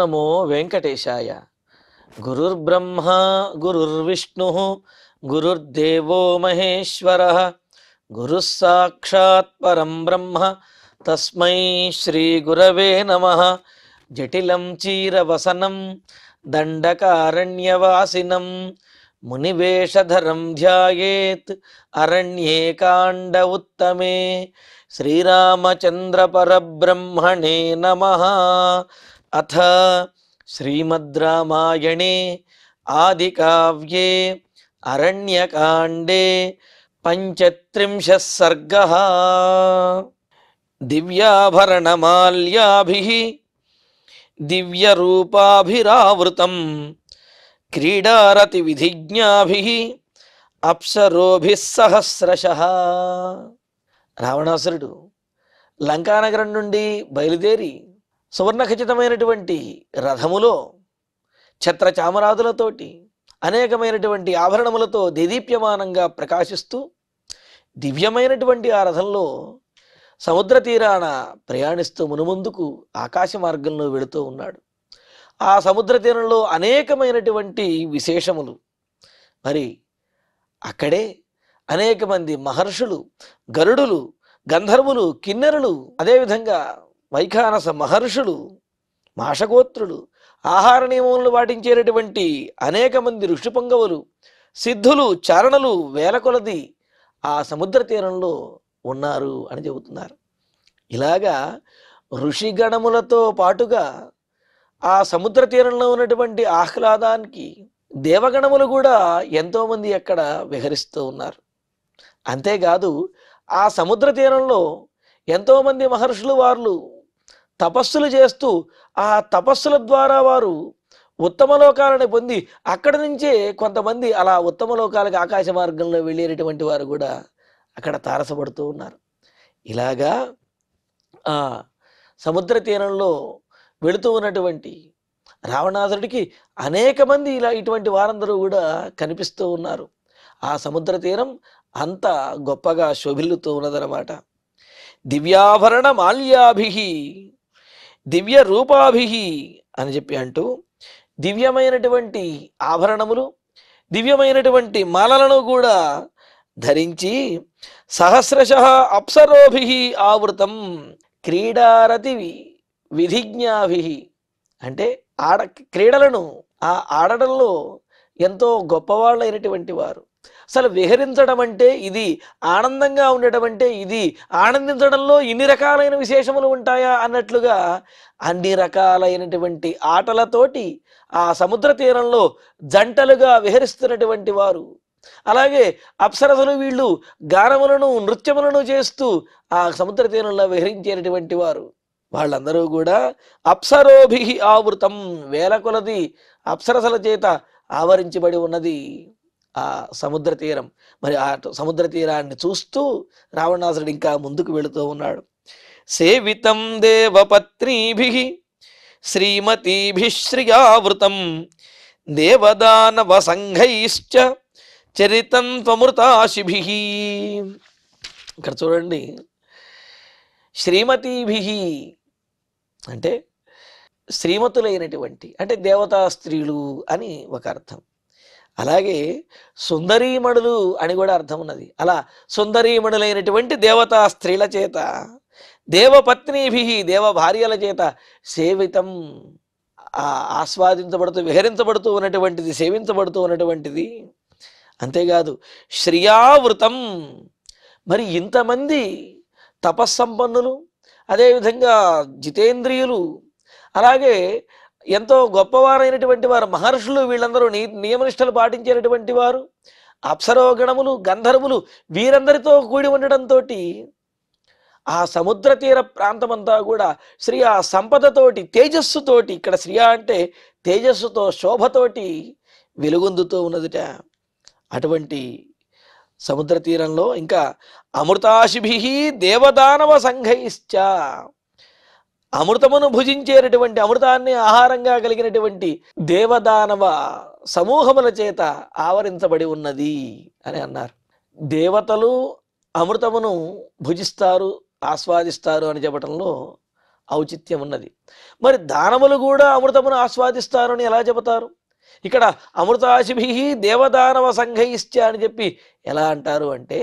నమో వెంకటేశాయ. గురుర్బ్రహ్మ గురుర్విష్ణు గురుర్దేవో మహేశ్వరః గురుః సాక్షాత్ పరం బ్రహ్మ తస్మై శ్రీ గురవే నమః. జటిలం చీరవసనం దండకారణ్యవాసినం మునివేషధరం ధ్యాయేత్ అరణ్యే కాండ ఉత్తమే. శ్రీరామచంద్ర పరబ్రహ్మణే నమః. అథ శ్రీమద్ రామాయణే ఆదికావ్యే అరణ్యకాండే పంచత్రింశః సర్గః. దివ్యాభరణమాల్యాభిః దివ్యరూపాభిరావృతం క్రీడారతి విధిజ్ఞాభిః అప్సరోభిః సహస్రశః. రావణాసురుడు లంకానగరం నుండి బయలుదేరి సువర్ణఖచితమైనటువంటి రథములో ఛత్రచామరాదులతోటి అనేకమైనటువంటి ఆభరణములతో దేదీప్యమానంగా ప్రకాశిస్తూ దివ్యమైనటువంటి ఆ రథంలో సముద్ర తీరాన ప్రయాణిస్తూ మునుముందుకు ఆకాశ మార్గంలో వెళుతూ ఉన్నాడు. ఆ సముద్ర తీరంలో అనేకమైనటువంటి విశేషములు. మరి అక్కడే అనేక మంది మహర్షులు, గరుడులు, గంధర్వులు, కిన్నెరులు, అదేవిధంగా వైఖానస మహర్షులు, మాషగోత్రులు, ఆహార నియమములను పాటించేటటువంటి అనేక మంది ఋషిపంగవులు, సిద్ధులు, చారణులు వేల కొలది ఆ సముద్ర తీరంలో ఉన్నారు అని చెబుతున్నారు. ఇలాగా ఋషిగణములతో పాటుగా ఆ సముద్ర తీరంలో ఉన్నటువంటి ఆహ్లాదానికి దేవగణములు కూడా ఎంతోమంది అక్కడ విహరిస్తూ ఉన్నారు. అంతేకాదు ఆ సముద్ర తీరంలో ఎంతోమంది మహర్షులు వారు తపస్సులు చేస్తూ ఆ తపస్సుల ద్వారా వారు ఉత్తమ లోకాలను పొంది అక్కడి నుంచే కొంతమంది అలా ఉత్తమ లోకాలకు ఆకాశ మార్గంలో వెళ్ళేటటువంటి వారు కూడా అక్కడ తారసపడుతూ ఉన్నారు. ఇలాగా ఆ సముద్ర తీరంలో వెళుతూ ఉన్నటువంటి రావణాసురుడికి అనేక మంది ఇటువంటి వారందరూ కూడా కనిపిస్తూ ఉన్నారు. ఆ సముద్ర తీరం అంత గొప్పగా శోభిల్లుతూ ఉన్నదన్నమాట. దివ్యాభరణ మాల్యాభిః దివ్య రూపాభిః అని చెప్పి అంటూ దివ్యమైనటువంటి ఆభరణములు, దివ్యమైనటువంటి మాలలను కూడా ధరించి సహస్రశః అప్సరోభిః ఆవృతం క్రీడారతి విధిజ్ఞాభిః అంటే క్రీడలను ఆడడంలో ఎంతో గొప్పవాళ్ళైనటువంటి వారు. అసలు విహరించడం అంటే ఇది, ఆనందంగా ఉండటం అంటే ఇది, ఆనందించడంలో ఇన్ని రకాలైన విశేషములు ఉంటాయా అన్నట్లుగా అన్ని రకాలైనటువంటి ఆటలతోటి ఆ సముద్ర తీరంలో జంటలుగా విహరిస్తున్నటువంటి వారు. అలాగే అప్సరసులు వీళ్ళు గానములను, నృత్యములను చేస్తూ ఆ సముద్ర తీరంలో విహరించేటటువంటి వారు. వాళ్ళందరూ కూడా అప్సరోభిః ఆవృతం వేల కొలది అప్సరసల చేత ఆవరించబడి ఉన్నది ఆ సముద్ర తీరం. మరి ఆ సముద్ర తీరాన్ని చూస్తూ రావణాసురుడు ఇంకా ముందుకు వెళుతూ ఉన్నాడు. సేవితం దేవపత్నీభిః శ్రీమతీభిః శ్రియావృతం దేవదానవ సంఘైశ్చ చరితం త్వమృతాశిభిః. ఇక్కడ చూడండి, శ్రీమతీభిః అంటే శ్రీమతులైనటువంటి అంటే దేవతా స్త్రీలు అని ఒక అర్థం. అలాగే సుందరీమణులు అని కూడా అర్థం ఉన్నది. అలా సుందరీమణులైనటువంటి దేవతా స్త్రీల చేత, దేవపత్నీభిః దేవ భార్యల చేత సేవితం ఆస్వాదించబడుతూ విహరించబడుతూ ఉన్నటువంటిది, సేవించబడుతూ ఉన్నటువంటిది. అంతేకాదు శ్రియావృతం మరి ఇంతమంది తపస్సంపన్నులు, అదేవిధంగా జితేంద్రియులు, అలాగే ఎంతో గొప్పవారైనటువంటి వారు మహర్షులు, వీళ్ళందరూ నియమనిష్టలు పాటించేటటువంటి వారు, అప్సరోగణములు, గంధర్వులు వీరందరితో కూడి ఉండడంతో ఆ సముద్ర తీర ప్రాంతమంతా కూడా శ్రియ సంపదతోటి, తేజస్సుతోటి, ఇక్కడ శ్రియ అంటే తేజస్సుతో, శోభతోటి వెలుగొందుతూ ఉన్నదిట. అటువంటి సముద్ర తీరంలో ఇంకా అమృతాశిభిః దేవదానవ సంఘైశ్చ అమృతమును భుజించేటటువంటి, అమృతాన్ని ఆహారంగా కలిగినటువంటి దేవదానవ సమూహముల చేత ఆవరించబడి ఉన్నది అని అన్నారు. దేవతలు అమృతమును భుజిస్తారు, ఆస్వాదిస్తారు అని చెప్పడంలో ఔచిత్యం ఉన్నది. మరి దానవులు కూడా అమృతమును ఆస్వాదిస్తారు అని ఎలా చెబుతారు? ఇక్కడ అమృతాశిభి దేవదానవ సంఘయిశ్చ అని చెప్పి ఎలా అంటారు అంటే,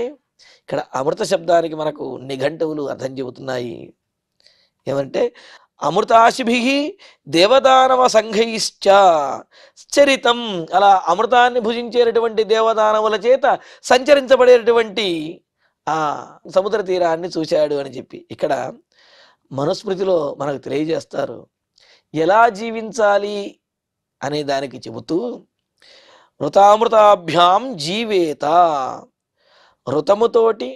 ఇక్కడ అమృత శబ్దానికి మనకు నిఘంటువులు అర్థం చెబుతున్నాయి. ఏమంటే అమృతాశిభి దేవదానవ సంఘయిశ్చ చరితం, అలా అమృతాన్ని భుజించేటటువంటి దేవదానవుల చేత సంచరించబడేటటువంటి ఆ సముద్ర తీరాన్ని చూశాడు అని చెప్పి ఇక్కడ మనుస్మృతిలో మనకు తెలియజేస్తారు. ఎలా జీవించాలి అనే దానికి చెబుతూ ఋతామృతాభ్యాం జీవేత, ఋతముతోటి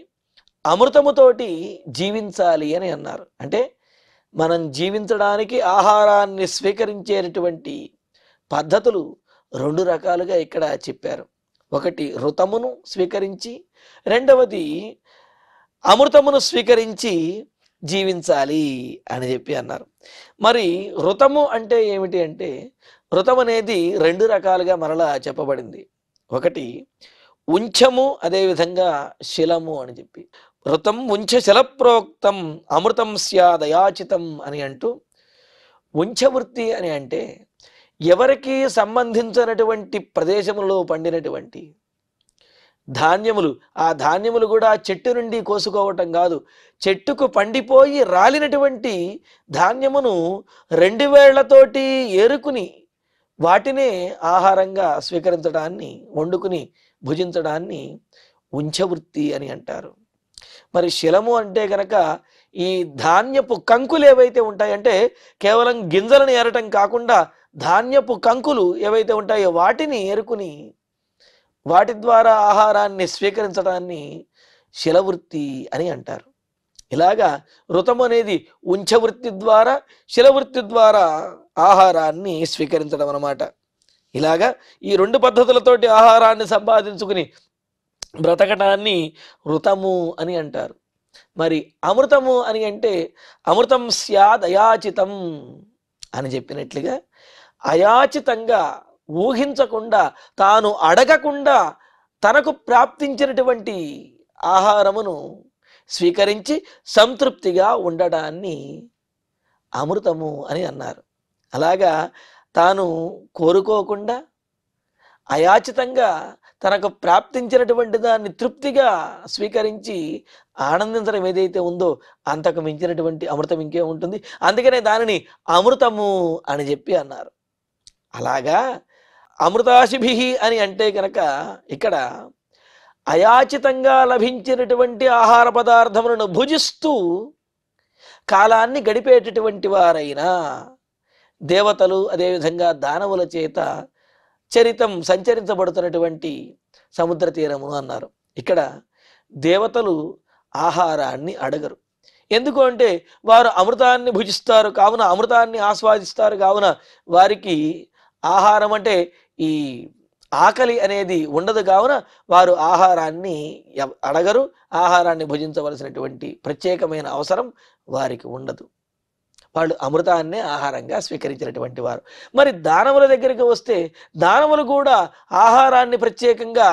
అమృతముతోటి జీవించాలి అని అన్నారు. అంటే మనం జీవించడానికి ఆహారాన్ని స్వీకరించేటటువంటి పద్ధతులు రెండు రకాలుగా ఇక్కడ చెప్పారు. ఒకటి ఋతమును స్వీకరించి, రెండవది అమృతమును స్వీకరించి జీవించాలి అని చెప్పి అన్నారు. మరి ఋతము అంటే ఏమిటి అంటే, ఋతం అనేది రెండు రకాలుగా మరలా చెప్పబడింది. ఒకటి ఉంచము, అదేవిధంగా శిలము అని చెప్పి. ఋతం ఉంచ శిలప్రోక్తం అమృతం స్యాదయాచితం అని అంటూ, ఉంచవృత్తి అని అంటే ఎవరికి సంబంధించినటువంటి ప్రదేశములో పండినటువంటి ధాన్యములు, ఆ ధాన్యములు కూడా చెట్టు నుండి కోసుకోవటం కాదు, చెట్టుకు పండిపోయి రాలినటువంటి ధాన్యమును రెండు వేళ్లతోటి ఏరుకుని వాటినే ఆహారంగా స్వీకరించడాన్ని, వండుకుని భుజించడాన్ని ఉంచవృత్తి అని అంటారు. మరి శిలము అంటే కనుక ఈ ధాన్యపు కంకులు ఏవైతే ఉంటాయంటే కేవలం గింజలను ఏరటం కాకుండా ధాన్యపు కంకులు ఏవైతే ఉంటాయో వాటిని ఏరుకుని వాటి ద్వారా ఆహారాన్ని స్వీకరించడాన్ని శిలవృత్తి అని అంటారు. ఇలాగా ఋతము అనేది ఉంచవృత్తి ద్వారా, శిలవృత్తి ద్వారా ఆహారాన్ని స్వీకరించడం అన్నమాట. ఇలాగా ఈ రెండు పద్ధతులతోటి ఆహారాన్ని సంపాదించుకుని బ్రతకటాన్ని ఋతము అని అంటారు. మరి అమృతము అని అంటే అమృతం స్యాద్ అయాచితం అని చెప్పినట్లుగా అయాచితంగా, ఊహించకుండా, తాను అడగకుండా తనకు ప్రాప్తించినటువంటి ఆహారమును స్వీకరించి సంతృప్తిగా ఉండడాన్ని అమృతము అని అన్నారు. అలాగా తాను కోరుకోకుండా అయాచితంగా తనకు ప్రాప్తించినటువంటి దాన్ని తృప్తిగా స్వీకరించి ఆనందించడం ఏదైతే ఉందో అంతకు మించినటువంటి అమృతం ఇంకే ఉంటుంది. అందుకనే దానిని అమృతము అని చెప్పి అన్నారు. అలాగా అమృతాశిభి అని అంటే కనుక ఇక్కడ అయాచితంగా లభించినటువంటి ఆహార పదార్థములను భుజిస్తూ కాలాన్ని గడిపేటటువంటి వారైనా దేవతలు, అదేవిధంగా దానవుల చేత చరితం సంచరించబడుతున్నటువంటి సముద్ర తీరమును అన్నారు. ఇక్కడ దేవతలు ఆహారాన్ని అడగరు. ఎందుకు అంటే వారు అమృతాన్ని భుజిస్తారు కావున, అమృతాన్ని ఆస్వాదిస్తారు కావున వారికి ఆహారం అంటే ఈ ఆకలి అనేది ఉండదు కావున వారు ఆహారాన్ని అడగరు. ఆహారాన్ని భుజించవలసినటువంటి ప్రత్యేకమైన అవసరం వారికి ఉండదు. వాళ్ళు అమృతాన్నే ఆహారంగా స్వీకరించినటువంటి వారు. మరి దానవుల దగ్గరికి వస్తే దానవులు కూడా ఆహారాన్ని ప్రత్యేకంగా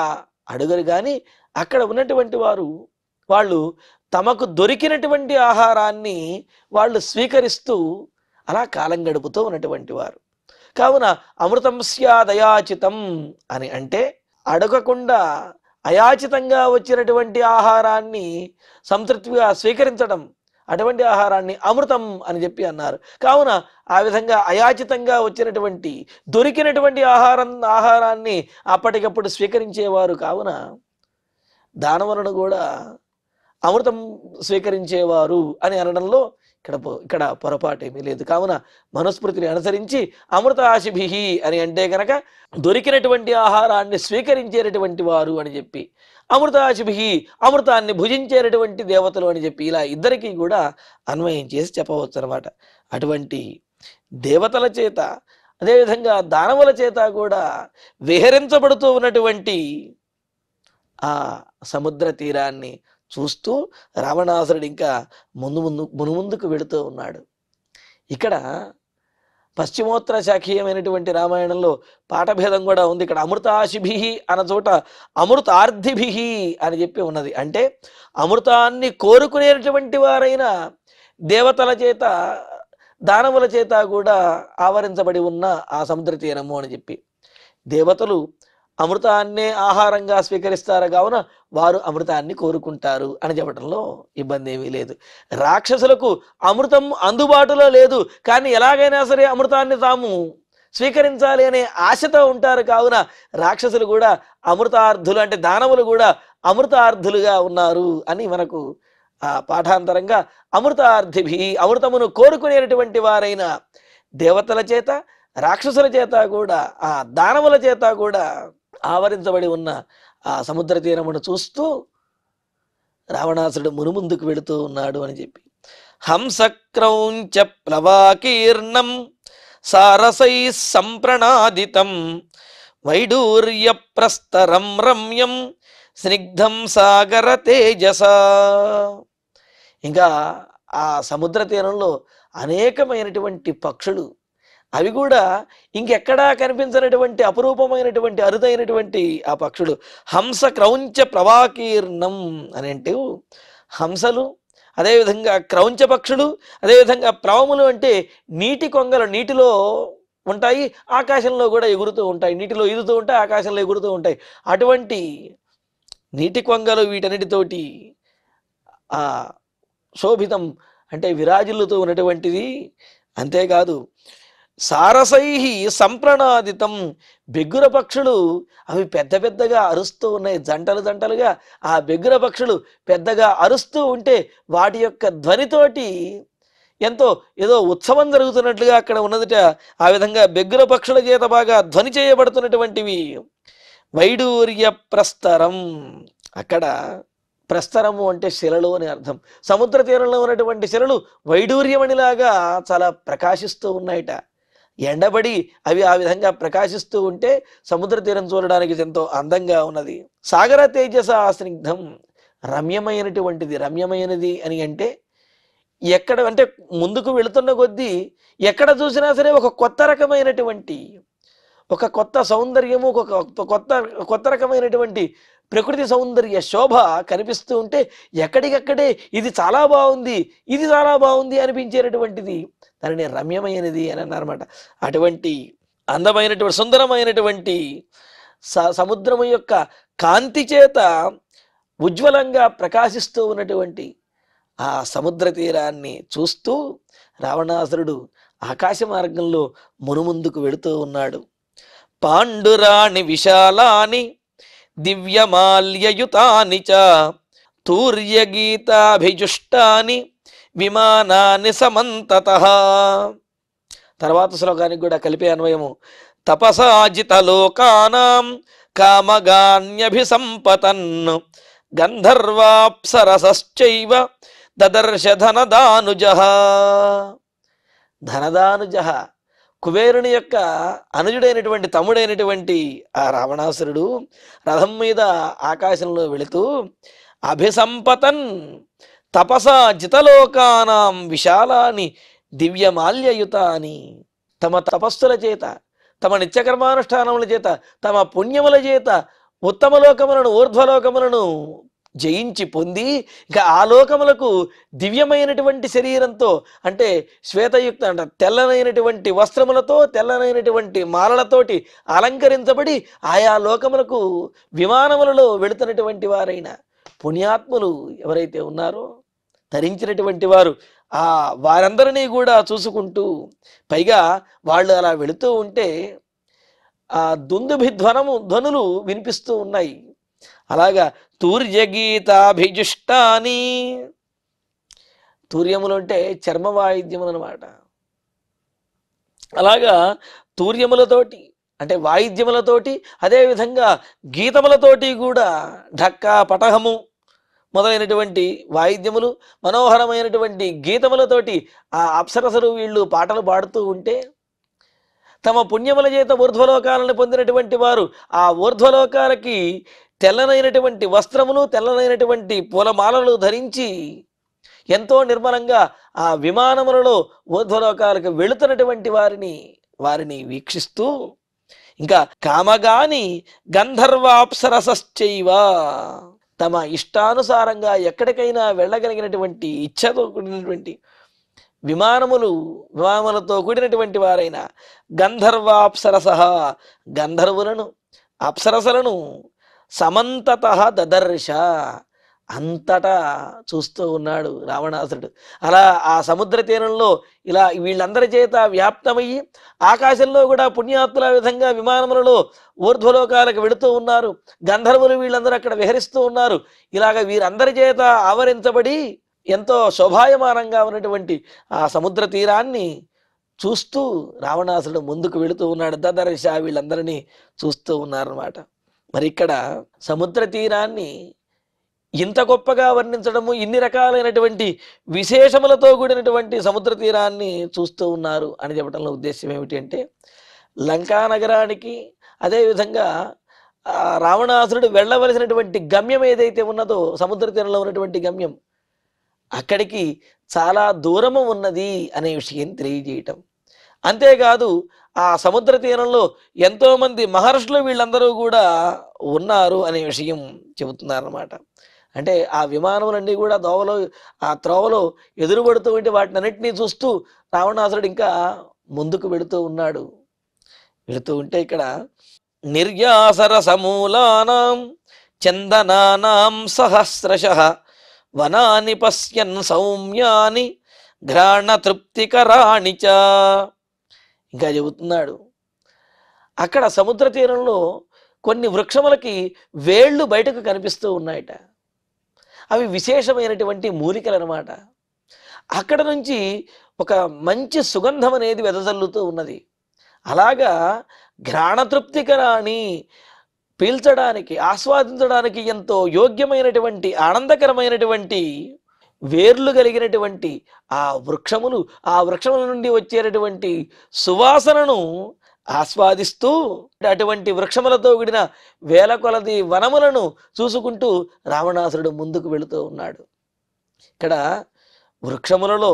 అడుగరు, కానీ అక్కడ ఉన్నటువంటి వాళ్ళు తమకు దొరికినటువంటి ఆహారాన్ని వాళ్ళు స్వీకరిస్తూ అలా కాలం గడుపుతూ ఉన్నటువంటి వారు. కావున అమృతం స్యాదయాచితం అని అంటే అడగకుండా అయాచితంగా వచ్చినటువంటి ఆహారాన్ని సంతృప్తిగా స్వీకరించడం, అటువంటి ఆహారాన్ని అమృతం అని చెప్పి అన్నారు. కావున ఆ విధంగా అయాచితంగా వచ్చినటువంటి దొరికినటువంటి ఆహారాన్ని అప్పటికప్పుడు స్వీకరించేవారు కావున దానవులను కూడా అమృతం స్వీకరించేవారు అని అనడంలో ఇక్కడ పొరపాటు ఏమీ లేదు. కావున మనుస్మృతిని అనుసరించి అమృతాశిభి అని అంటే కనుక దొరికినటువంటి ఆహారాన్ని స్వీకరించేటటువంటి వారు అని చెప్పి, అమృతాశిభి అమృతాన్ని భుజించేటటువంటి దేవతలు అని చెప్పి ఇలా ఇద్దరికీ కూడా అన్వయం చేసి చెప్పవచ్చు అన్నమాట. అటువంటి దేవతల చేత అదేవిధంగా దానవుల చేత కూడా విహరించబడుతూ ఉన్నటువంటి ఆ సముద్ర తీరాన్ని చూస్తూ రావణాసురుడు ఇంకా మునుముందుకు వెళుతూ ఉన్నాడు. ఇక్కడ పశ్చిమోత్తర శాఖీయమైనటువంటి రామాయణంలో పాఠభేదం కూడా ఉంది. ఇక్కడ అమృతాశిభి అన్న చోట అమృతార్థిభి అని చెప్పి ఉన్నది. అంటే అమృతాన్ని కోరుకునేటువంటి వారైన దేవతల చేత దానవుల చేత కూడా ఆవరించబడి ఉన్న ఆ సముద్ర తీరము అని చెప్పి. దేవతలు అమృతాన్నే ఆహారంగా స్వీకరిస్తారు కావున వారు అమృతాన్ని కోరుకుంటారు అని చెప్పడంలో ఇబ్బంది ఏమీ లేదు. రాక్షసులకు అమృతం అందుబాటులో లేదు, కానీ ఎలాగైనా సరే అమృతాన్ని తాము స్వీకరించాలి అనే ఆశతో ఉంటారు. కావున రాక్షసులు కూడా అమృతార్థులు, అంటే దానవులు కూడా అమృతార్థులుగా ఉన్నారు అని మనకు ఆ పాఠాంతరంగా అమృతార్థిభి, అమృతమును కోరుకునేటటువంటి వారైన దేవతల చేత, రాక్షసుల చేత కూడా, ఆ దానవుల చేత కూడా ఆవరించబడి ఉన్న ఆ సముద్ర తీరమును చూస్తూ రావణాసురుడు మునుముందుకు వెళుతూ ఉన్నాడు అని చెప్పి. హంసక్రౌంచ ప్లవాకీర్ణం సారసై సంప్రణాదితం వైడూర్య ప్రస్తరం రమ్యం స్నిగ్ధం సాగర తేజస. ఇంకా ఆ సముద్ర తీరంలో అనేకమైనటువంటి పక్షులు, అవి కూడా ఇంకెక్కడా కనిపించినటువంటి అపురూపమైనటువంటి అరుదైనటువంటి ఆ పక్షులు. హంస క్రౌంచ ప్రవాకీర్ణం అని అంటే హంసలు, అదేవిధంగా క్రౌంచ పక్షులు, అదేవిధంగా ప్రవములు అంటే నీటి కొంగలు, నీటిలో ఉంటాయి, ఆకాశంలో కూడా ఎగురుతూ ఉంటాయి, నీటిలో ఈదుతూ ఉంటాయి, ఆకాశంలో ఎగురుతూ ఉంటాయి. అటువంటి నీటి కొంగలు వీటన్నిటితోటి ఆ శోభితం అంటే విరాజిల్లుతూ ఉన్నటువంటిది. అంతేకాదు సారసై సంప్రణాదితం, బెగ్గుర పక్షులు అవి పెద్ద పెద్దగా అరుస్తూ ఉన్నాయి, జంటలు జంటలుగా ఆ బెగ్గుర పక్షులు పెద్దగా అరుస్తూ ఉంటే వాటి యొక్క ధ్వనితోటి ఎంతో ఏదో ఉత్సవం జరుగుతున్నట్లుగా అక్కడ ఉన్నదిట. ఆ విధంగా బెగ్గుర పక్షుల చేత బాగా ధ్వని చేయబడుతున్నటువంటివి. వైడూర్య ప్రస్తరం, అక్కడ ప్రస్తరము అంటే శిలలు అని అర్థం. సముద్ర తీరంలో ఉన్నటువంటి శిలలు వైడూర్యమణిలాగా చాలా ప్రకాశిస్తూ ఉన్నాయట. ఎండబడి అవి ఆ విధంగా ప్రకాశిస్తూ ఉంటే సముద్ర తీరం చూడడానికి ఎంతో అందంగా ఉన్నది. సాగర తేజస స్నిగ్ధం, రమ్యమైనటువంటిది. రమ్యమైనది అని అంటే ఎక్కడ అంటే ముందుకు వెళుతున్న కొద్దీ ఎక్కడ చూసినా సరే ఒక కొత్త రకమైనటువంటి, ఒక కొత్త సౌందర్యము, ఒక కొత్త రకమైనటువంటి ప్రకృతి సౌందర్య శోభ కనిపిస్తూ ఉంటే ఎక్కడికక్కడే ఇది చాలా బాగుంది, ఇది చాలా బాగుంది అనిపించేటటువంటిది, దానిని రమ్యమైనది అని అన్నారన్నమాట. అటువంటి అందమైనటువంటి సుందరమైనటువంటి సముద్రము యొక్క కాంతి చేత ఉజ్వలంగా ప్రకాశిస్తూ ఉన్నటువంటి ఆ సముద్ర తీరాన్ని చూస్తూ రావణాసురుడు ఆకాశ మార్గంలో మునుముందుకు వెళుతూ ఉన్నాడు. పాండురాణి విశాలాని దివ్యమాల్యయుతాని చ తూర్యగీతాభిజుష్టాని విమానాని సమంతతః. తర్వాత శ్లోకానికి కూడా కలిపే అన్వయము. తపసాజిత లోకానాం కామగాన్యభిసంపతన్ గంధర్వాప్సరసశ్చైవ దదర్శ ధనదానుజః. ధనదానుజః కుబేరుని యొక్క అనుజుడైనటువంటి తమ్ముడైనటువంటి ఆ రావణాసురుడు రథం మీద ఆకాశంలో వెళుతూ అభిసంపతన్ తపసా జితలోకానాం విశాలాని దివ్యమాల్యయుతాని, తమ తపస్సుల చేత, తమ నిత్యకర్మానుష్ఠానముల చేత, తమ పుణ్యముల చేత ఉత్తమ లోకములను, ఊర్ధ్వలోకములను జయించి పొంది ఇక ఆ లోకములకు దివ్యమైనటువంటి శరీరంతో, అంటే శ్వేతయుక్త అంటే తెల్లనైనటువంటి వస్త్రములతో, తెల్లనైనటువంటి మాలలతోటి అలంకరించబడి ఆయా లోకములకు విమానములలో వెళుతున్నటువంటి వారైన పుణ్యాత్ములు ఎవరైతే ఉన్నారో, ధరించినటువంటి వారు, ఆ వారందరినీ కూడా చూసుకుంటూ, పైగా వాళ్ళు అలా వెళుతూ ఉంటే ఆ ధ్వనులు వినిపిస్తూ ఉన్నాయి. అలాగా తూర్యగీతాభిజుష్టాని, తూర్యములు అంటే చర్మ వాయిద్యములు అన్నమాట. అలాగా తూర్యములతోటి అంటే వాయిద్యములతోటి, అదేవిధంగా గీతములతోటి కూడా ఢక్కా పటహము మొదలైనటువంటి వాయిద్యములు, మనోహరమైనటువంటి గీతములతోటి ఆ అప్సరసలు వీళ్ళు పాటలు పాడుతూ ఉంటే, తమ పుణ్యముల చేత ఊర్ధ్వలోకాలను పొందినటువంటి వారు ఆ ఊర్ధ్వలోకాలకి తెల్లనైనటువంటి వస్త్రములు, తెల్లనైనటువంటి పూలమాలలు ధరించి ఎంతో నిర్మలంగా ఆ విమానములలో ఊర్ధ్వలోకాలకు వెళుతున్నటువంటి వారిని వీక్షిస్తూ, ఇంకా కామగాని గంధర్వాప్సరసశ్చైవ, తమ ఇష్టానుసారంగా ఎక్కడికైనా వెళ్ళగలిగినటువంటి ఇచ్ఛతో కూడినటువంటి విమానములతో కూడినటువంటి వారైన గంధర్వాప్సరస, గంధర్వులను అప్సరసలను సమంతత దదర్శ, అంతటా చూస్తూ ఉన్నాడు రావణాసురుడు. అలా ఆ సముద్ర తీరంలో ఇలా వీళ్ళందరి చేత వ్యాప్తమయ్యి ఆకాశంలో కూడా పుణ్యాత్తుల విధంగా విమానములలో ఊర్ధ్వలోకాలకు వెళుతూ ఉన్నారు. గంధర్వులు వీళ్ళందరూ అక్కడ విహరిస్తూ ఉన్నారు. ఇలాగ వీరందరి చేత ఆవరించబడి ఎంతో శోభాయమానంగా ఉన్నటువంటి ఆ సముద్ర తీరాన్ని చూస్తూ రావణాసురుడు ముందుకు వెళుతూ ఉన్నాడు. దదర్శ, వీళ్ళందరినీ చూస్తూ ఉన్నారన్నమాట. మరి ఇక్కడ సముద్ర తీరాన్ని ఇంత గొప్పగా వర్ణించడము, ఇన్ని రకాలైనటువంటి విశేషములతో కూడినటువంటి సముద్ర తీరాన్ని చూస్తూ ఉన్నారు అని చెప్పడంలో ఉద్దేశం ఏమిటి అంటే, లంకా నగరానికి అదేవిధంగా రావణాసురుడు వెళ్ళవలసినటువంటి గమ్యం ఏదైతే ఉన్నదో, సముద్ర తీరంలో ఉన్నటువంటి గమ్యం, అక్కడికి చాలా దూరము ఉన్నది అనే విషయం తెలియజేయటం. అంతేకాదు ఆ సముద్ర తీరంలో ఎంతోమంది మహర్షులు వీళ్ళందరూ కూడా ఉన్నారు అనే విషయం చెబుతున్నారన్నమాట. అంటే ఆ విమానములన్నీ కూడా ఆ త్రోవలో ఎదురుపడుతూ ఉంటే వాటిని అన్నింటినీ చూస్తూ రావణాసురుడు ఇంకా ముందుకు వెళుతూ ఉన్నాడు. వెళుతూ ఉంటే ఇక్కడ నిర్యాసర సమూలానాం చందనానాం సహస్రశః వనాని పశ్యన్ సౌమ్యాని ఘ్రాణ తృప్తికరాణి చ. ఇంకా చెబుతున్నాడు, అక్కడ సముద్ర తీరంలో కొన్ని వృక్షములకి వేళ్ళు బయటకు కనిపిస్తూ ఉన్నాయట. అవి విశేషమైనటువంటి మూలికలు అన్నమాట. అక్కడ నుంచి ఒక మంచి సుగంధం అనేది వెదజల్లుతూ ఉన్నది. అలాగా ఘ్రాణతృప్తికరాని, పీల్చడానికి ఆస్వాదించడానికి ఎంతో యోగ్యమైనటువంటి ఆనందకరమైనటువంటి వేర్లు కలిగినటువంటి ఆ వృక్షముల నుండి వచ్చేటటువంటి సువాసనను ఆస్వాదిస్తూ అటువంటి వృక్షములతో కూడిన వేల కొలది వనములను చూసుకుంటూ రావణాసురుడు ముందుకు వెళుతూ ఉన్నాడు. ఇక్కడ వృక్షములలో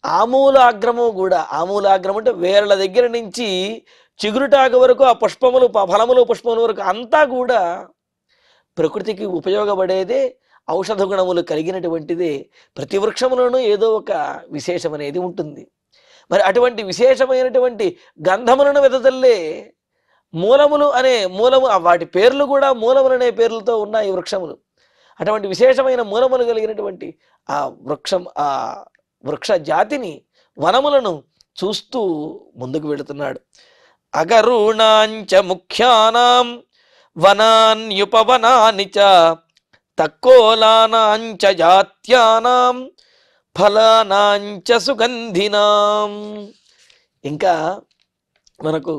ఆమూలాగ్రము కూడా, ఆమూలాగ్రము అంటే వేర్ల దగ్గర నుంచి చిగురుటాకు వరకు ఆ ఫలములు వరకు అంతా కూడా ప్రకృతికి ఉపయోగపడేదే, ఔషధ గుణములు కలిగినటువంటిదే. ప్రతి వృక్షములోనూ ఏదో ఒక విశేషం అనేది ఉంటుంది. మరి అటువంటి విశేషమైనటువంటి గంధములను వెదజల్లే మూలములు వాటి పేర్లు కూడా మూలములు అనే పేర్లతో ఉన్నాయి ఈ వృక్షములు. అటువంటి విశేషమైన మూలములు కలిగినటువంటి ఆ వృక్ష జాతిని, వనములను చూస్తూ ముందుకు వెళుతున్నాడు. అగరుణాంచ ముఖ్యానాం వనాన్యుపవనాని చ తక్కోలానాంచ జాత్యానాం ఫలానాంచ సుగంధినాం. ఇంకా మనకు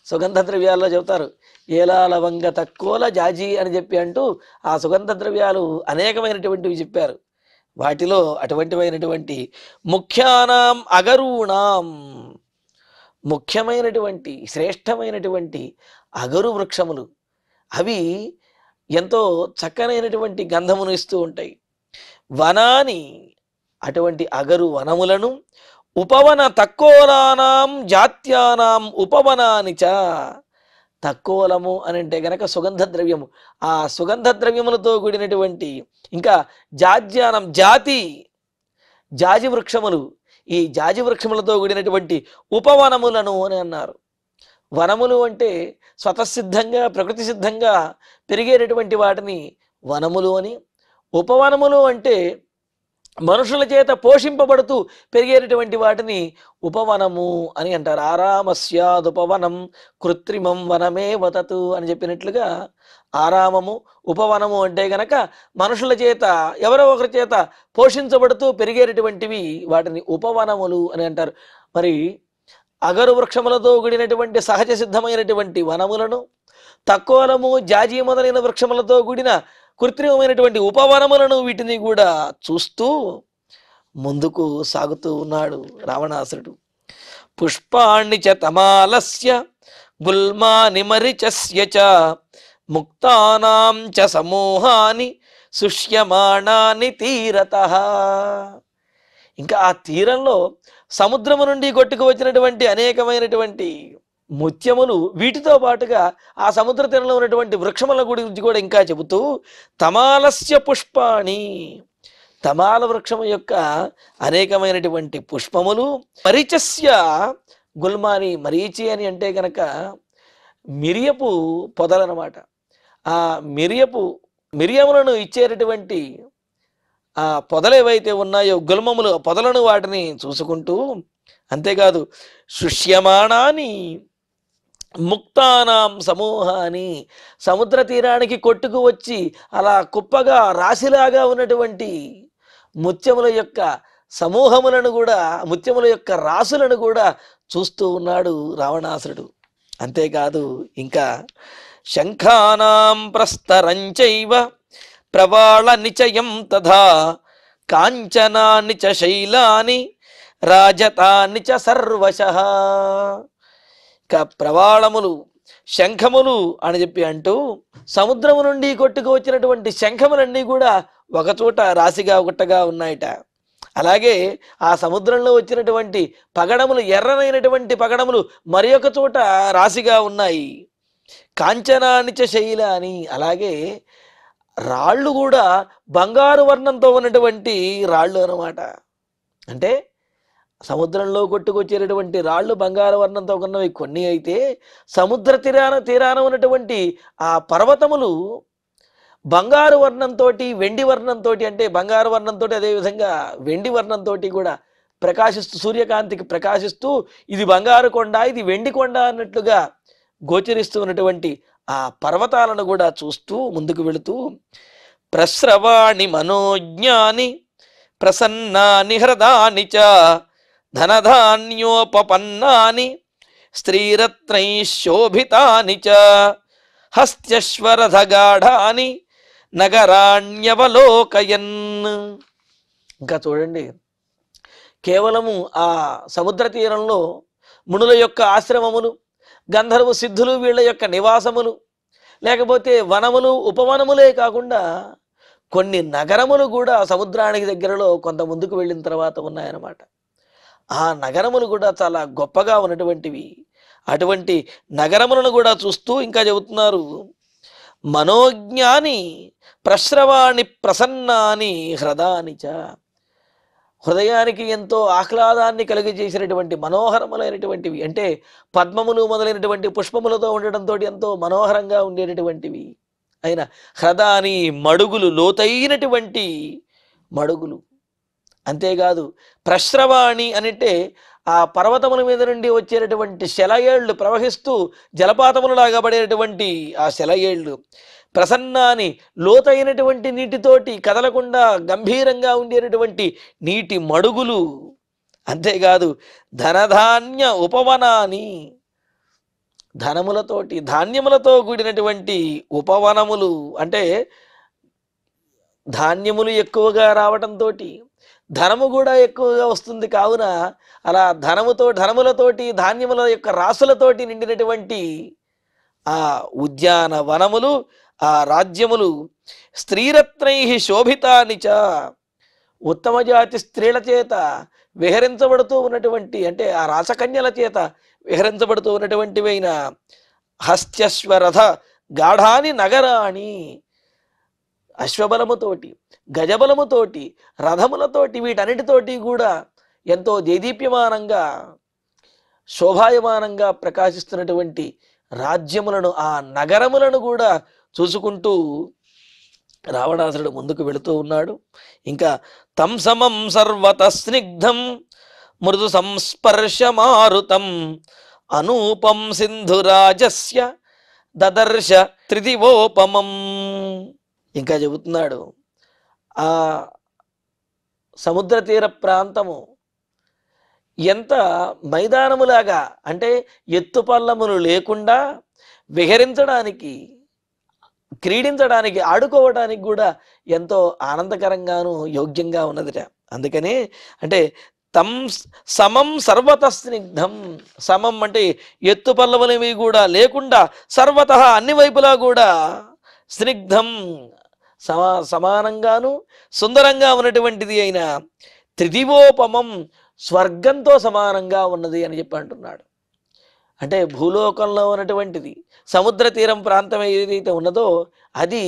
సుగంధ ద్రవ్యాల్లో చెబుతారు, ఏలా లవంగ తక్కోల జాజి అని చెప్పి అంటూ ఆ సుగంధ ద్రవ్యాలు అనేకమైనటువంటివి చెప్పారు. వాటిలో అటువంటివైనటువంటి ముఖ్యానాం అగరూణాం, ముఖ్యమైనటువంటి శ్రేష్టమైనటువంటి అగరు వృక్షములు, అవి ఎంతో చక్కనైనటువంటి గంధమును ఇస్తూ ఉంటాయి. వనాని, అటువంటి అగరు వనములను, ఉపవన తక్కోలానాం జాత్యానాం ఉపవనాని చ. తక్కోలము అని అంటే గనక సుగంధ ద్రవ్యము, ఆ సుగంధ ద్రవ్యములతో కూడినటువంటి, ఇంకా జాజ్యానం జాజి వృక్షములు, ఈ జాజి వృక్షములతో కూడినటువంటి ఉపవనములను అని అన్నారు. వనములు అంటే స్వతసిద్ధంగా ప్రకృతి సిద్ధంగా పెరిగేటటువంటి వాటిని వనములు అని, ఉపవనములు అంటే మనుషుల చేత పోషింపబడుతూ పెరిగేటటువంటి వాటిని ఉపవనము అని అంటారు. ఆరామస్యాదుపవనం కృత్రిమం వనమే వతతు అని చెప్పినట్లుగా ఆరామము, ఉపవనము అంటే గనక మనుషుల చేత, ఎవరో ఒకరి చేత పోషించబడుతూ పెరిగేటటువంటివి వాటిని ఉపవనములు అని అంటారు. మరి అగరు వృక్షములతో కూడినటువంటి సహజ సిద్ధమైనటువంటి వనములను, తక్కోలము జాజి మొదలైన వృక్షములతో కూడిన కృత్రిమమైనటువంటి ఉపవనములను, వీటిని కూడా చూస్తూ ముందుకు సాగుతూ ఉన్నాడు రావణాసురుడు. పుష్పాణి చ తమాలస్య గుల్మాని మరిచస్య చ ముక్తానాం చ సమూహాని సుష్యమాణాని తీరతః. ఇంకా ఆ తీరంలో సముద్రము నుండి కొట్టుకు వచ్చినటువంటి అనేకమైనటువంటి ముత్యములు, వీటితో పాటుగా ఆ సముద్ర తీరంలో ఉన్నటువంటి వృక్షముల గురించి కూడా ఇంకా చెబుతూ తమాలస్య పుష్పాణి, తమాల వృక్షము యొక్క అనేకమైనటువంటి పుష్పములు, మరీచస్య గుల్మాని, మరీచి అని అంటే కనుక మిరియపు పొదలన్నమాట. ఆ మిరియములను ఇచ్చేటటువంటి ఆ పొదలు ఏవైతే ఉన్నాయో గుల్మములు పొదలను వాటిని చూసుకుంటూ, అంతేకాదు శుష్యమాణాని ముక్తానాం సమూహాన్ని, సముద్ర తీరానికి కొట్టుకు వచ్చి అలా కుప్పగా రాశిలాగా ఉన్నటువంటి ముత్యముల యొక్క సమూహములను కూడా, ముత్యముల యొక్క రాసులను కూడా చూస్తూ ఉన్నాడు రావణాసురుడు. అంతేకాదు ఇంకా శంఖానాం ప్రస్తరంచైవ ప్రవాళ నిచయం తథా కాంచనాని చ శైలాని రాజతాని చ సర్వశః. ఇక ప్రవాళములు, శంఖములు అని చెప్పి అంటూ సముద్రము నుండి కొట్టుకు వచ్చినటువంటి శంఖములన్నీ కూడా ఒకచోట రాశిగా ఒకటగా ఉన్నాయట. అలాగే ఆ సముద్రంలో వచ్చినటువంటి పగడములు, ఎర్రనైనటువంటి పగడములు మరి ఒక చోట రాశిగా ఉన్నాయి. కాంచనానిచ శైలాని, అలాగే రాళ్ళు కూడా బంగారు వర్ణంతో ఉన్నటువంటి రాళ్ళు అన్నమాట. అంటే సముద్రంలో కొట్టుకొచ్చేటటువంటి రాళ్ళు బంగారు వర్ణంతో ఉన్నవి కొన్ని అయితే, సముద్ర తీరాన ఉన్నటువంటి ఆ పర్వతములు బంగారు వర్ణంతో, వెండి వర్ణంతో, అంటే బంగారు వర్ణంతో అదేవిధంగా వెండి వర్ణంతో కూడా ప్రకాశిస్తూ, సూర్యకాంతికి ప్రకాశిస్తూ ఇది బంగారు కొండ, ఇది వెండి కొండ అన్నట్లుగా గోచరిస్తూ ఉన్నటువంటి ఆ పర్వతాలను కూడా చూస్తూ ముందుకు వెళుతూ, ప్రస్రవాణి మనోజ్ఞాని ప్రసన్నాని హృదాని చ ధనధాన్యోపపన్నాని స్త్రీరత్నై శోభితాని చ హస్త్యశ్వరథగాఢాని నగరాణ్యవలోకయన్. ఇంకా చూడండి, కేవలము ఆ సముద్ర తీరంలో మునుల యొక్క ఆశ్రమములు, గంధర్వ సిద్ధులు వీళ్ళ యొక్క నివాసములు, లేకపోతే వనములు, ఉపవనములే కాకుండా కొన్ని నగరములు కూడా సముద్రానికి దగ్గరలో కొంత ముందుకు వెళ్ళిన తర్వాత ఉన్నాయన్నమాట. ఆ నగరములు కూడా చాలా గొప్పగా ఉన్నటువంటివి. అటువంటి నగరములను కూడా చూస్తూ ఇంకా చెబుతున్నారు, మనోజ్ఞాని ప్రశ్రవాణి ప్రసన్నాని హృదాని చ, హృదయానికి ఎంతో ఆహ్లాదాన్ని కలిగజేసినటువంటి మనోహరములైనటువంటివి, అంటే పద్మములు మొదలైనటువంటి పుష్పములతో ఉండడంతో ఎంతో మనోహరంగా ఉండేటటువంటివి అయిన హ్రదాని, మడుగులు, లోతైనటువంటి మడుగులు. అంతేకాదు ప్రశ్రవాణి అంటే ఆ పర్వతముల మీద నుండి వచ్చేటటువంటి శలయేళ్లు ప్రవహిస్తూ జలపాతములలాగా పడేటటువంటి ఆ శలయేళ్లు, ప్రసన్నాని లోతైనటువంటి నీటితోటి కదలకుండా గంభీరంగా ఉండేటటువంటి నీటి మడుగులు. అంతేకాదు ధనధాన్య ఉపవనాని, ధనములతోటి ధాన్యములతో కూడినటువంటి ఉపవనములు, అంటే ధాన్యములు ఎక్కువగా రావటంతో ధనము కూడా ఎక్కువగా వస్తుంది. కావున అలా ధనములతోటి ధాన్యముల యొక్క రాసులతోటి నిండినటువంటి ఆ ఉద్యాన వనములు, ఆ రాజ్యములు, స్త్రీరత్నై శోభితాని చ, ఉత్తమ జాతి స్త్రీల చేత విహరించబడుతూ ఉన్నటువంటి, అంటే ఆ రాసకన్యల చేత విహరించబడుతూ ఉన్నటువంటివైన హస్త్యశ్వరథ గాఢాని నగరాణి, అశ్వబలముతోటి, గజబలముతోటి, రథములతోటి, వీటన్నిటితోటి కూడా ఎంతో దేదీప్యమానంగా, శోభాయమానంగా ప్రకాశిస్తున్నటువంటి రాజ్యములను, ఆ నగరములను కూడా చూసుకుంటూ రావణాసురుడు ముందుకు వెళుతూ ఉన్నాడు. ఇంకా తం సమం సర్వత స్నిగ్ధం మృదు సంస్పర్శమారుతం అనూపం సింధురాజస్య దదర్శ త్రిదివోపమం. ఇంకా చెబుతున్నాడు, ఆ సముద్ర తీర ప్రాంతము ఎంత మైదానములాగా, అంటే ఎత్తుపల్లములు లేకుండా విహరించడానికి, క్రీడించడానికి, ఆడుకోవడానికి కూడా ఎంతో ఆనందకరంగాను యోగ్యంగా ఉన్నదిట. అందుకనే అంటే తం సమం సర్వత స్నిగ్ధం, సమం అంటే ఎత్తు పల్లవులవి కూడా లేకుండా, సర్వత అన్ని వైపులా కూడా స్నిగ్ధం సమానంగాను సుందరంగా ఉన్నటువంటిది అయిన త్రిదివోపమం, స్వర్గంతో సమానంగా ఉన్నది అని చెప్పి అంటున్నాడు. అంటే భూలోకంలో ఉన్నటువంటిది సముద్ర తీరం ప్రాంతం ఏదైతే ఉన్నదో అది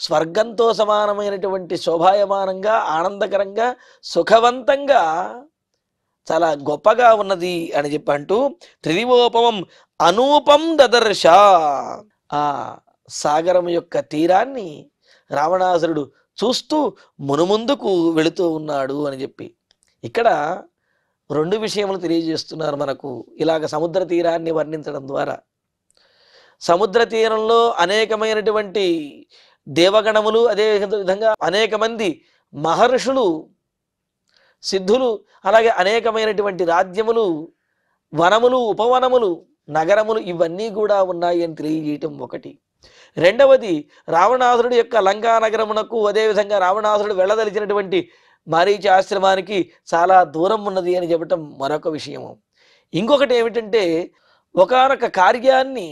స్వర్గంతో సమానమైనటువంటి శోభాయమానంగా ఆనందకరంగా సుఖవంతంగా చాలా గొప్పగా ఉన్నది అని చెప్పి అంటూ త్రిదివోపమం అనూపం దదర్శ. ఆ సాగరం యొక్క తీరాన్ని రావణాసురుడు చూస్తూ మునుముందుకు వెళుతూ ఉన్నాడు అని చెప్పి ఇక్కడ రెండు విషయములు తెలియజేస్తున్నారు మనకు. ఇలాగ సముద్ర తీరాన్ని వర్ణించడం ద్వారా సముద్ర తీరంలో అనేకమైనటువంటి దేవగణములు, అదే విధంగా అనేక మంది మహర్షులు, సిద్ధులు, అలాగే అనేకమైనటువంటి రాజ్యములు, వనములు, ఉపవనములు, నగరములు ఇవన్నీ కూడా ఉన్నాయి అని తెలియజేయటం ఒకటి. రెండవది రావణాసురుడు యొక్క లంకా నగరమునకు, అదేవిధంగా రావణాసురుడు వెళ్ళదలిచినటువంటి మారీచి ఆశ్రమానికి చాలా దూరం ఉన్నది అని చెప్పటం మరొక విషయము. ఇంకొకటి ఏమిటంటే ఒకానొక కార్యాన్ని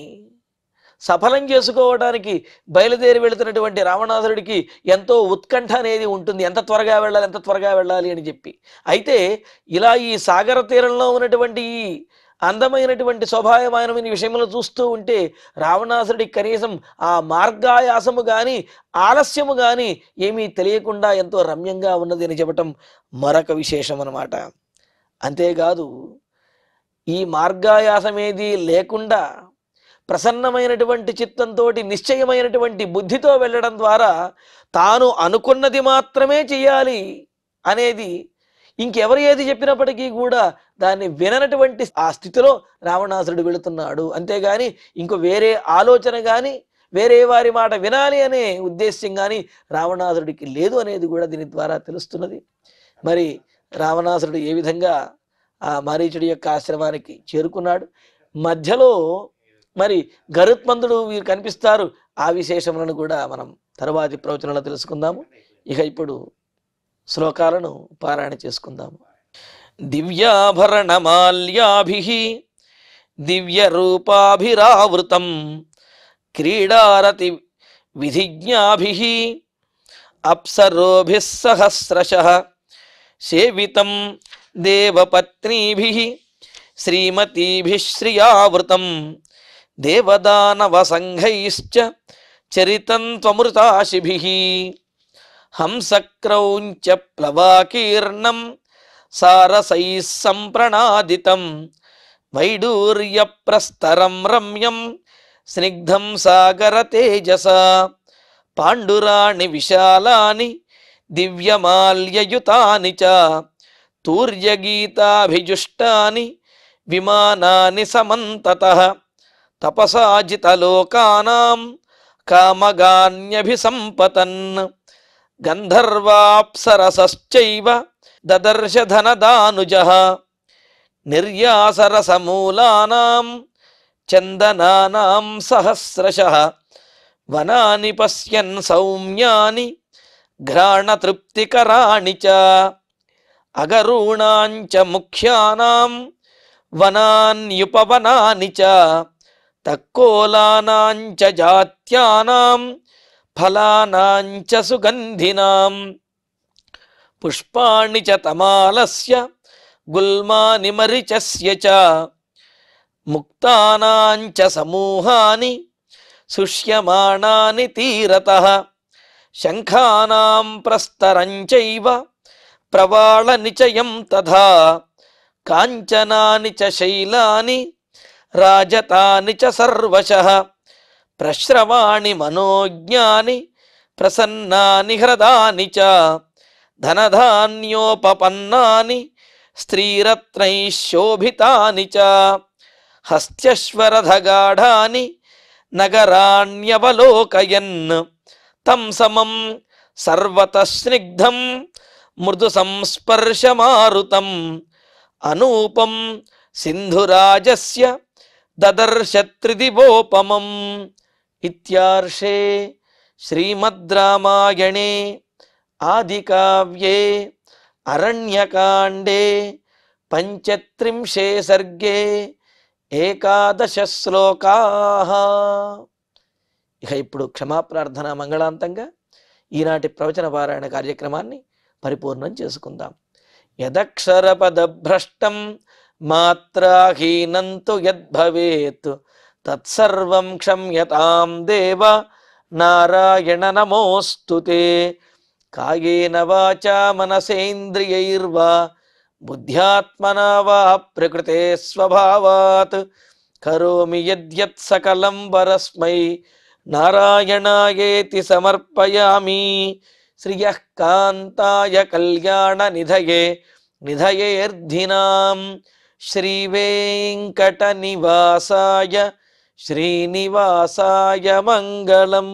సఫలం చేసుకోవడానికి బయలుదేరి వెళుతున్నటువంటి రావణాసురుడికి ఎంతో ఉత్కంఠ అనేది ఉంటుంది, ఎంత త్వరగా వెళ్ళాలి, ఎంత త్వరగా వెళ్ళాలి అని చెప్పి. అయితే ఇలా ఈ సాగర తీరంలో ఉన్నటువంటి ఈ అందమైనటువంటి శోభాయమానమైన విషయములు చూస్తూ ఉంటే రావణాసురుడికి కనీసం ఆ మార్గాయాసము కానీ ఆలస్యము కానీ ఏమీ తెలియకుండా ఎంతో రమ్యంగా ఉన్నది అని చెప్పటం మరొక విశేషం అన్నమాట. అంతేకాదు ఈ మార్గాయాసమేది లేకుండా ప్రసన్నమైనటువంటి చిత్తంతో నిశ్చయమైనటువంటి బుద్ధితో వెళ్ళడం ద్వారా తాను అనుకున్నది మాత్రమే చేయాలి అనేది, ఇంకెవరు ఏది చెప్పినప్పటికీ కూడా దాన్ని విననటువంటి ఆ స్థితిలో రావణాసురుడు వెళుతున్నాడు. అంతేగాని ఇంకో వేరే ఆలోచన కానీ వేరే వారి మాట వినాలి అనే ఉద్దేశ్యం కానీ రావణాసురుడికి లేదు అనేది కూడా దీని ద్వారా తెలుస్తున్నది. మరి రావణాసురుడు ఏ విధంగా ఆ మారీచుడి యొక్క ఆశ్రమానికి చేరుకున్నాడు, మధ్యలో మరి గరుత్మంతుడు వీరు కనిపిస్తారు. ఆ విశేషములను కూడా మనం తరువాతి ప్రవచనంలో తెలుసుకుందాము. ఇక ఇప్పుడు శ్లోకాలను పారాయణ చేసుకుందాము. దివ్యాభరణమాల్యాభిః దివ్యరూపాభిరావృతం క్రీడారతి విధిజ్ఞాభిః అప్సరోభిः సహస్రశః సేవితం దేవపత్నీభిః శ్రీమతీభిः శ్రియావృతం దేవదానవసంఘైశ్చ చరితం త్వమృతాశిభిః హంసక్రౌంచ ప్లవాకీర్ణం సారసైః సంప్రణాదితం వైడూర్యప్రస్తరం రమ్యం స్నిగ్ధం సాగరతేజసా పాండురాణి విశాలాని దివ్యమాల్యయుతాని చ తూర్యగీతాభిజుష్టాని విమానాని సమంతతః తపసాజితలోకానాం కామగాన్యభిసంపతన్ గంధర్వాప్సరసశ్చైవ దదర్శ ధనదానుజః నిర్యాసరసమూలానాం చందనానాం సహస్రశః వనాని పశ్యన్ సౌమ్యాని ఘ్రాణతృప్తికరాణి చ అగరూణాంచ ముఖ్యానాం వనాన్యుపవనాని చ తక్కోలానాంచ జాత్యానాం ఫలానాంచ సుగంధినాం పుష్పాణి చ తమాలస్య గుల్మాని మరిచస్య చ ముక్తానాంచ సమూహాని శుష్యమాణాని తీరతః శంఖానాం ప్రస్తరంచైవ ప్రవాళనిచయం తథా కాంచనాని చ శైలాని రాజతాని చ సర్వశః ప్రశ్రవాణి మనోజ్ఞాని ప్రసన్నాని హ్రదాని చ ధనధాన్యోపపన్నాని స్త్రీరత్నైః శోభితాని చ హస్త్యశ్వరధగాఢాని నగరాణ్యవలోకయన్ తం సమం సర్వతః స్నిగ్ధం మృదు సంస్పర్శమారుతం అనూపం సింధురాజస్య దదర్శ త్రిదివోపమం. ఇత్యార్షే శ్రీమద్ రామాయణే ఆదికావ్యే అరణ్యకాండే పంచత్రింశే సర్గే ఏకాదశ శ్లోకాః. ఇక ఇప్పుడు క్షమాప్రార్థన మంగళాంతంగా ఈనాటి ప్రవచన పారాయణ కార్యక్రమాన్ని పరిపూర్ణం చేసుకుందాం. యదక్షరపదభ్రష్టం మాత్రాహీనంతు యద్భవేత్ తత్సర్వం క్షమ్యతాం దేవ నారాయణ నమోస్తుతే. కాయేన వాచా మనసేంద్రియైర్వా బుద్ధ్యాత్మనా వా ప్రకృతే స్వభావాత్ కరోమి యద్యత్ సకలం పరస్మై నారాయణాయేతి సమర్పయామి. శ్రియః కాంతాయ కళ్యాణ నిధయే నిధయేర్ధినాం శ్రీవేంకట నివాసాయ శ్రీనివాసాయ మంగళం.